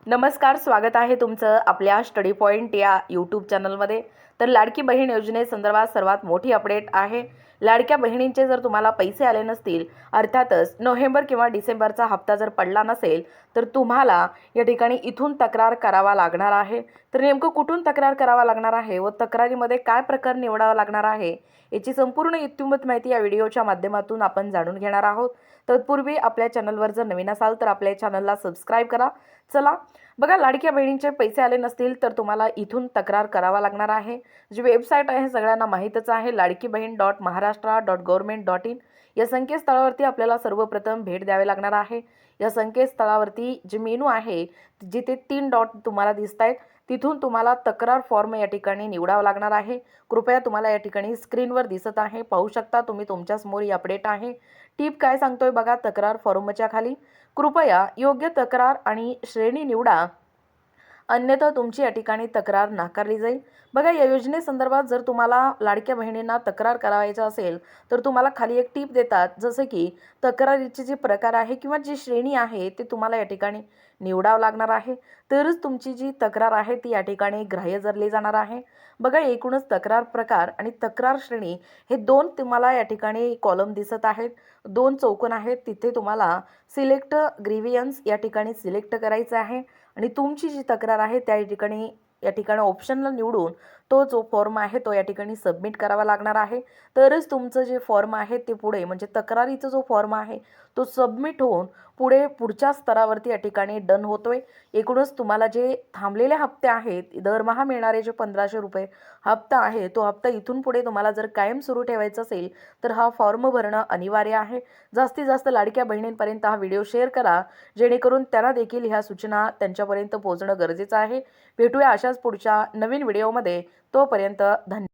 नमस्कार, स्वागत आहे तुमचं आपल्या स्टडी पॉइंट या यूट्यूब चॅनलमध्ये. तर लाडकी बहीण योजनेसंदर्भात सर्वात मोठी अपडेट आहे. लाडक्या बहिणींचे जर तुम्हाला पैसे आले नसतील, अर्थातच नोव्हेंबर किंवा डिसेंबरचा हप्ता जर पडला नसेल, तर तुम्हाला या ठिकाणी इथून तक्रार करावा लागणार आहे. तर नेमकं कुठून तक्रार करावा लागणार आहे व तक्रारीमध्ये काय प्रकार निवडावा लागणार आहे, याची संपूर्ण इत्युंबत माहिती या व्हिडिओच्या माध्यमातून आपण जाणून घेणार आहोत. तत्पूर्वी आपल्या चॅनलवर जर नवीन असाल तर आपल्या चॅनलला सबस्क्राईब करा. चला बघा, लाडक्या बहिणींचे पैसे आले नसतील तर तुम्हाला इथून तक्रार करावा लागणार आहे. जी वेबसाईट आहे सगळ्यांना माहीतच आहे, ladkibaheen.maharashtra.government.in. या संकेतस्थळावरती आपल्याला सर्वप्रथम भेट द्यावी लागणार आहे. या संकेतस्थळावरती जे मेनू आहे, जिथे 3 डॉट तुम्हाला दिसत आहेत, तिथून तुम्हाला तक्रार फॉर्म या ठिकाणी निवडावा लागणार आहे. कृपया तुम्हाला या ठिकाणी स्क्रीनवर दिसत आहे, पाहू शकता तुम्ही, तुमच्या समोर ही अपडेट आहे. टिप काय सांगतोय बघा, तक्रार फॉर्मच्या खाली कृपया योग्य तक्रार आणि श्रेणी निवडा, अन्यथा तुमची या ठिकाणी तक्रार नाकारली जाईल. बघा, या योजनेसंदर्भात जर तुम्हाला लाडक्या बहिणींना तक्रार करायचं असेल तर तुम्हाला खाली एक टीप देतात, जसं की तक्रारीचे जे प्रकार आहे किंवा जी श्रेणी आहे ते तुम्हाला या ठिकाणी निवडावं लागणार आहे. तरच तुमची जी तक्रार आहे ती या ठिकाणी ग्राह्य धरली जाणार आहे. बघा, एकूणच तक्रार प्रकार आणि तक्रार श्रेणी हे 2 तुम्हाला या ठिकाणी कॉलम दिसत आहेत. 2 चौकोन आहेत, तिथे तुम्हाला सिलेक्ट ग्रीव्हियन्स या ठिकाणी सिलेक्ट करायचं आहे आणि तुमची जी तक्रार आहे त्या या ठिकाणी ऑप्शनला निवडून तो जो फॉर्म आहे तो या ठिकाणी सबमिट करावा लागणार आहे. तरच तुमचं जे फॉर्म आहे ते पुढे, म्हणजे तक्रारीचा जो फॉर्म आहे तो सबमिट होऊन पुढच्या स्तरावरती या ठिकाणी डन होतोय. एकूणच तुम्हाला जे थांबलेले हप्ते आहेत, दरमहा मिळणारे जे 1500 रुपये हप्ता आहे, तो हप्ता इथून पुढे तुम्हाला जर कायम सुरू ठेवायचा असेल तर हा फॉर्म भरणं अनिवार्य आहे. जास्तीत जास्त लाडक्या बहिणींपर्यंत हा व्हिडिओ शेअर करा, जेणेकरून त्यांना देखील ह्या सूचना त्यांच्यापर्यंत पोहोचणं गरजेचं आहे. भेटूया अशाच पुढच्या नवीन व्हिडिओमध्ये. तोपर्यंत धन्यवाद.